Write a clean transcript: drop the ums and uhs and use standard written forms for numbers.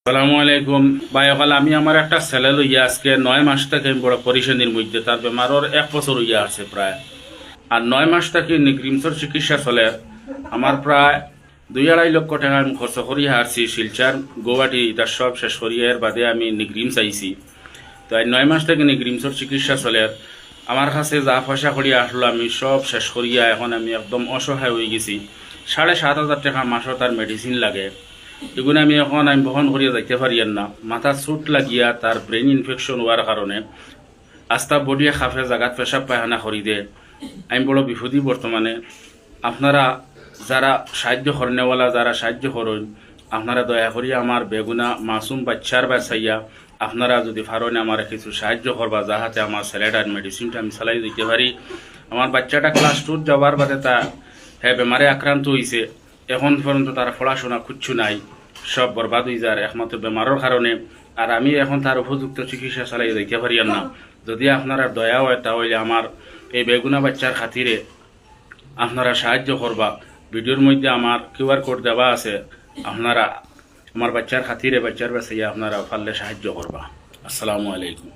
আসসালামু আলাইকুম ভাই। অকাল আমি আমার একটা ছেলে লইয়া আজকে 9 মাস থেকে আমি বড় পরিশানির মধ্যে, তার বেমারর 1 বছর হইয়া আছে প্রায়। আর 9 মাস থেকে নিগ্রিমসর চিকিৎসা চলে। আমার প্রায় 2-2.5 লক্ষ টাকা আমি খরচ করিয়া আসছি। শিলচার গৌহাটি তার সব শেষ করিয়া এর বাদে আমি নিগ্রিমস আইছি। তো এই 9 মাস থেকে নিগ্রিমসর চিকিৎসা চলে। আমার কাছে যা পয়সা করিয়া আসলো আমি সব শেষ করিয়া এখন আমি একদম অসহায় হয়ে গেছি। 7,500 টাকা মাসও তার মেডিসিন লাগে। এগুলো আমি বহন করিয়া যাইতে পারি না। মাথা চোট লাগিয়া তার ব্রেন ইনফেকশন হওয়ার কারণে আস্তা বডিয়ে খাফে জাগাত পেশাব পায়খানা করি দে। আমি বড় বিপদী বর্তমানে। আপনারা যারা সাহায্য করনেওয়ালা, যারা সাহায্য করেন, আপনারা দয়া করিয়া আমার বেগুনা মাসুম বাচ্চার বাচ্চাইয়া আপনারা যদি পারেন আমার কিছু সাহায্য করবা, যাহাতে আমার ছেলেটার মেডিসিনটা আমি চালাই দিতে পারি। আমার বাচ্চাটা ক্লাস 2 যাওয়ার বাদে তা হ্যাঁ বেমারে আক্রান্ত হয়েছে। এখন পর্যন্ত তার পড়াশোনা কিচ্ছু নাই, সব বরবাদ হয়ে যায় একমাত্র বেমারের কারণে। আর আমি এখন তার উপযুক্ত চিকিৎসা চালাই দিতে পারি না। যদি আপনারা দয়া হয় তাহলে আমার এই বেগুনা বাচ্চার খাতিরে আপনারা সাহায্য করবা। ভিডিওর মধ্যে আমার QR কোড দেওয়া আছে। আপনারা আমার বাচ্চার খাতিরে, বাচ্চার বাসাইয়া আপনারা পারলে সাহায্য করবা। আসসালামু আলাইকুম।